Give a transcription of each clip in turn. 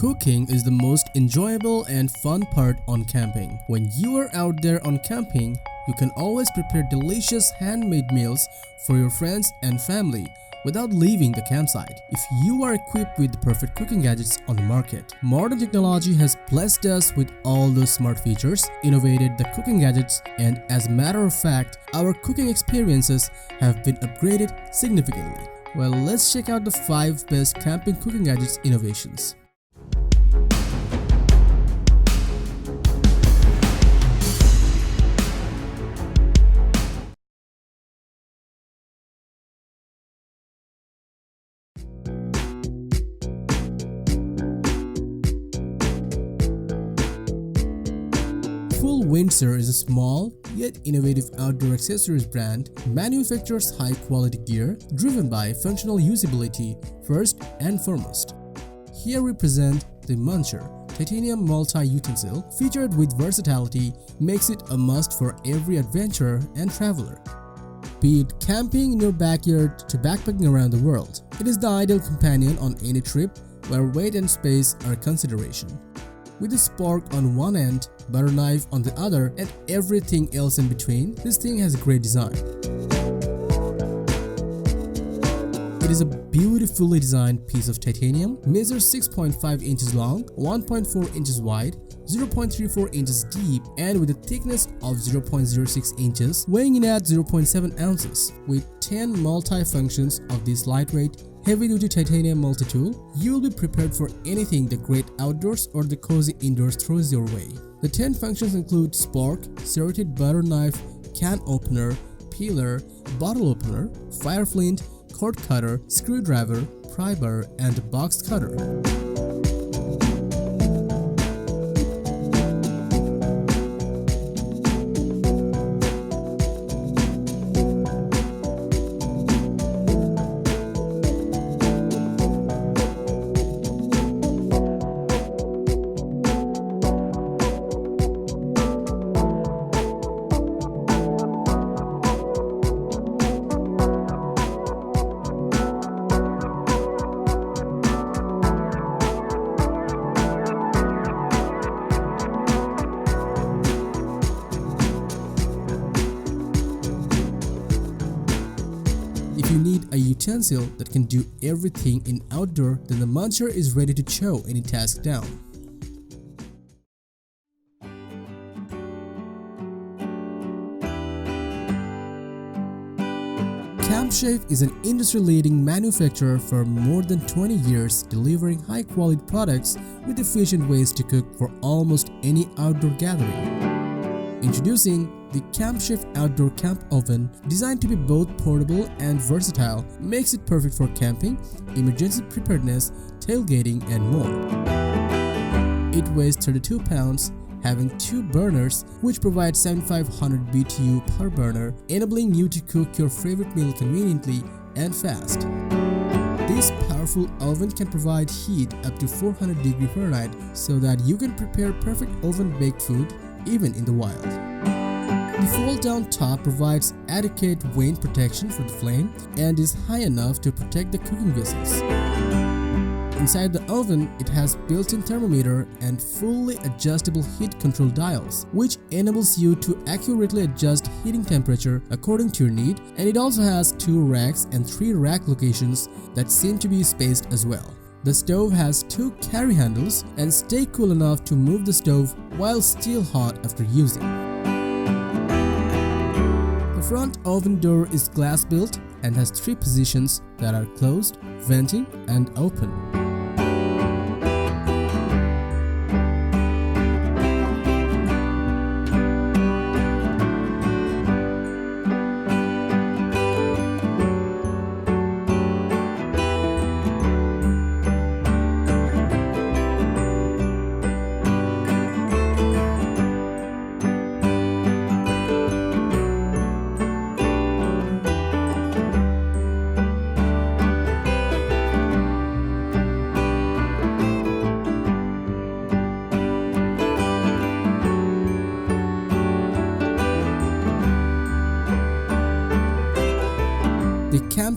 Cooking is the most enjoyable and fun part on camping. When you are out there on camping, you can always prepare delicious handmade meals for your friends and family without leaving the campsite if you are equipped with the perfect cooking gadgets on the market. Modern technology has blessed us with all those smart features, innovated the cooking gadgets, and as a matter of fact, our cooking experiences have been upgraded significantly. Well, let's check out the 5 best camping cooking gadgets innovations. Windsor is a small yet innovative outdoor accessories brand manufactures high-quality gear driven by functional usability first and foremost. Here we present the Muncher titanium multi-utensil featured with versatility makes it a must for every adventurer and traveler. Be it camping in your backyard to backpacking around the world, it is the ideal companion on any trip where weight and space are a consideration. With a spork on one end, butter knife on the other, and everything else in between, this thing has a great design. It is a beautifully designed piece of titanium, measures 6.5 inches long, 1.4 inches wide, 0.34 inches deep, and with a thickness of 0.06 inches, weighing in at 0.7 ounces. With 10 multi-functions of this lightweight, heavy-duty titanium multi-tool, you will be prepared for anything the great outdoors or the cozy indoors throws your way. The 10 functions include spork, serrated butter knife, can opener, peeler, bottle opener, fire flint, cord cutter, screwdriver, pry bar, and box cutter. If you need a utensil that can do everything in outdoor, then the Muncher is ready to chow any task down. CampChef is an industry-leading manufacturer for more than 20 years, delivering high-quality products with efficient ways to cook for almost any outdoor gathering. Introducing the CampChef Outdoor Camp Oven, designed to be both portable and versatile, makes it perfect for camping, emergency preparedness, tailgating, and more. It weighs 32 pounds, having 2 burners which provide 7500 BTU per burner, enabling you to cook your favorite meal conveniently and fast. This powerful oven can provide heat up to 400 degrees Fahrenheit so that you can prepare perfect oven-baked food even in the wild. The fold-down top provides adequate wind protection for the flame and is high enough to protect the cooking vessels. Inside the oven, it has built-in thermometer and fully adjustable heat control dials, which enables you to accurately adjust heating temperature according to your need, and it also has 2 racks and 3 rack locations that seem to be spaced as well. The stove has 2 carry handles and stay cool enough to move the stove while still hot after using. The front oven door is glass built and has 3 positions that are closed, venting, and open.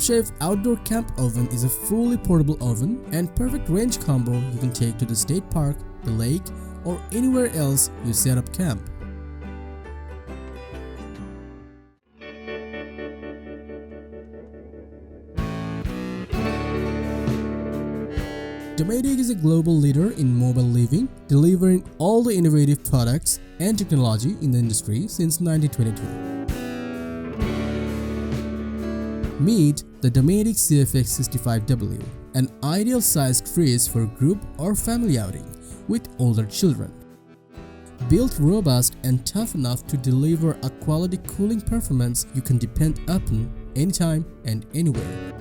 Chef Outdoor Camp Oven is a fully portable oven and perfect range combo you can take to the state park, the lake, or anywhere else you set up camp. Dometic is a global leader in mobile living, delivering all the innovative products and technology in the industry since 1922. Meet the Dometic CFX 65W, an ideal sized fridge for group or family outing with older children. Built robust and tough enough to deliver a quality cooling performance you can depend upon anytime and anywhere.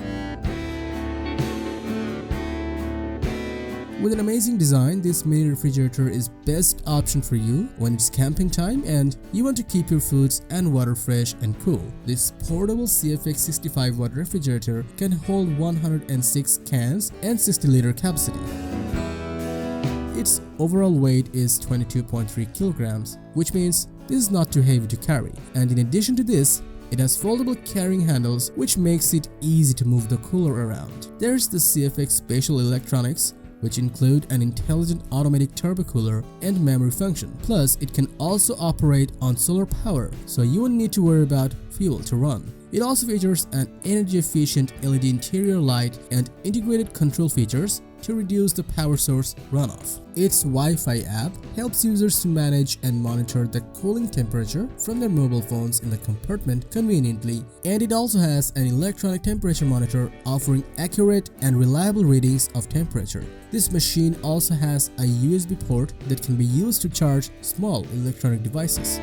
With an amazing design, this mini refrigerator is best option for you when it's camping time and you want to keep your foods and water fresh and cool. This portable CFX 65-watt refrigerator can hold 106 cans and 60-liter capacity. Its overall weight is 22.3 kilograms, which means this is not too heavy to carry. And in addition to this, it has foldable carrying handles, which makes it easy to move the cooler around. There's the CFX special electronics, which include an intelligent automatic turbo cooler and memory function. Plus, it can also operate on solar power, so you won't need to worry about fuel to run. It also features an energy-efficient LED interior light and integrated control features to reduce the power source runoff. Its Wi-Fi app helps users to manage and monitor the cooling temperature from their mobile phones in the compartment conveniently, and it also has an electronic temperature monitor offering accurate and reliable readings of temperature. This machine also has a USB port that can be used to charge small electronic devices.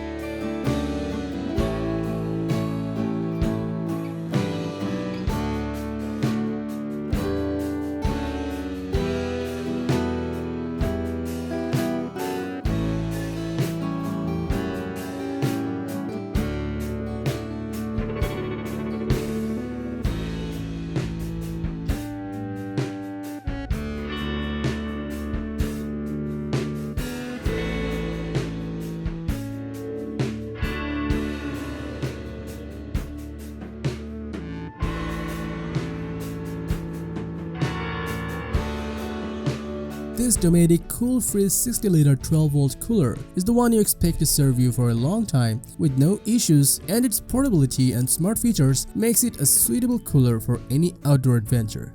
This Dometic CoolFreeze 60-liter 12-volt cooler is the one you expect to serve you for a long time with no issues, and its portability and smart features makes it a suitable cooler for any outdoor adventure.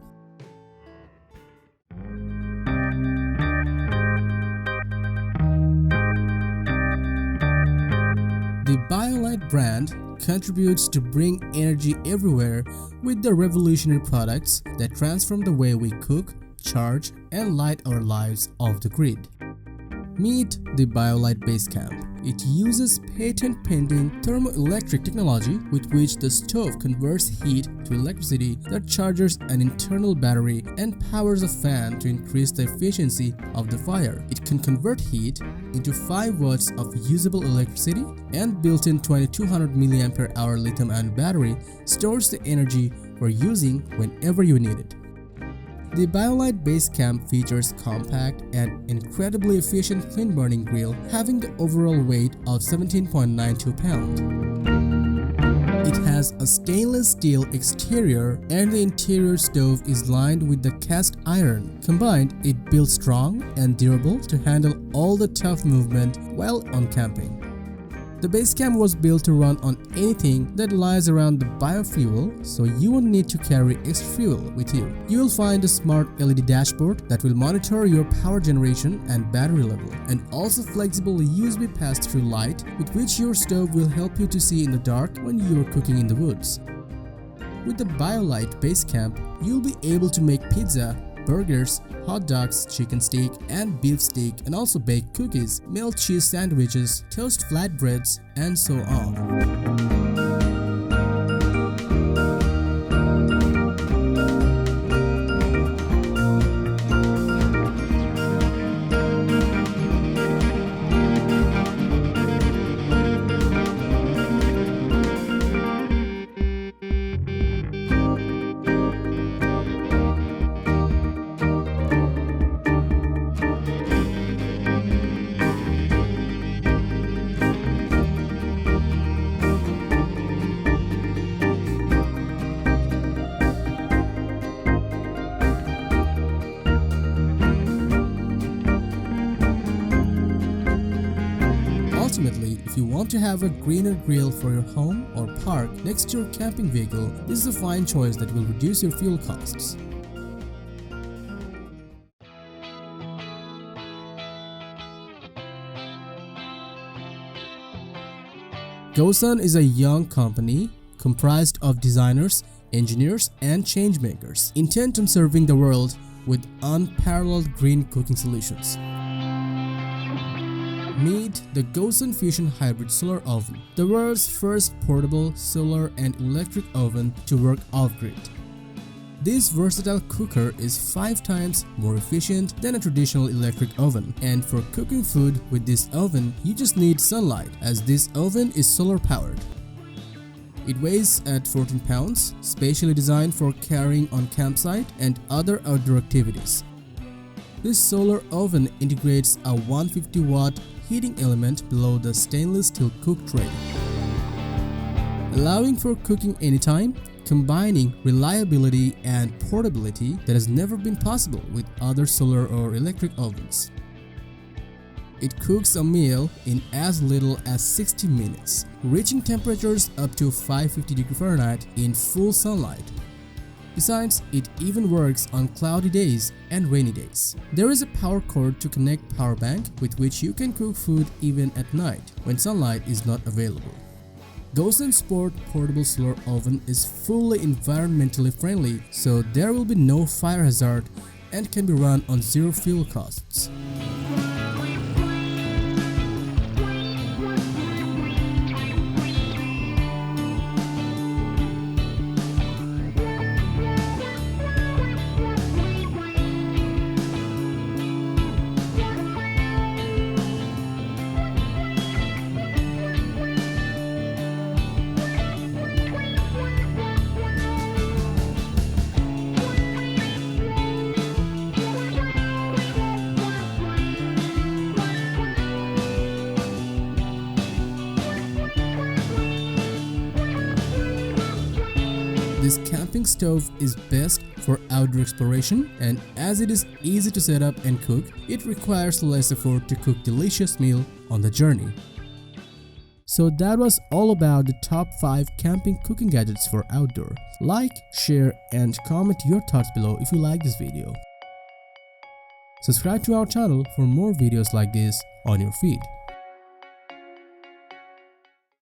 The Biolite brand contributes to bring energy everywhere with their revolutionary products that transform the way we cook, charge, and light our lives off the grid. Meet the Biolite BaseCamp. It uses patent-pending thermoelectric technology with which the stove converts heat to electricity that charges an internal battery and powers a fan to increase the efficiency of the fire. It can convert heat into 5 watts of usable electricity, and built-in 2200 mAh lithium-ion battery stores the energy for using whenever you need it. The Biolite BaseCamp features compact and incredibly efficient clean-burning grill, having the overall weight of 17.92 pounds. It has a stainless steel exterior, and the interior stove is lined with the cast iron. Combined, it builds strong and durable to handle all the tough movement while on camping. The BaseCamp was built to run on anything that lies around the biofuel, so you won't need to carry extra fuel with you. You will find a smart LED dashboard that will monitor your power generation and battery level, and also flexible USB pass-through light with which your stove will help you to see in the dark when you are cooking in the woods. With the Biolite BaseCamp, you'll be able to make pizza, burgers, hot dogs, chicken steak and beef steak, and also bake cookies, melt cheese sandwiches, toast flatbreads, and so on. If you want to have a greener grill for your home or park next to your camping vehicle, this is a fine choice that will reduce your fuel costs. GoSun is a young company comprised of designers, engineers, and changemakers intent on serving the world with unparalleled green cooking solutions. Meet the GoSun Fusion Hybrid Solar Oven, the world's first portable solar and electric oven to work off-grid. This versatile cooker is 5 times more efficient than a traditional electric oven, and for cooking food with this oven, you just need sunlight, as this oven is solar powered. It weighs at 14 pounds, specially designed for carrying on campsite and other outdoor activities. This solar oven integrates a 150-watt heating element below the stainless steel cook tray, allowing for cooking anytime, combining reliability and portability that has never been possible with other solar or electric ovens. It cooks a meal in as little as 60 minutes, reaching temperatures up to 550°F in full sunlight. Besides, it even works on cloudy days and rainy days. There is a power cord to connect power bank with which you can cook food even at night when sunlight is not available. GoSun Sport Portable Solar Oven is fully environmentally friendly, so there will be no fire hazard and can be run on zero fuel costs. This camping stove is best for outdoor exploration, and as it is easy to set up and cook, it requires less effort to cook delicious meal on the journey. So that was all about the top 5 camping cooking gadgets for outdoor. Like, share, and comment your thoughts below if you like this video. Subscribe to our channel for more videos like this on your feed.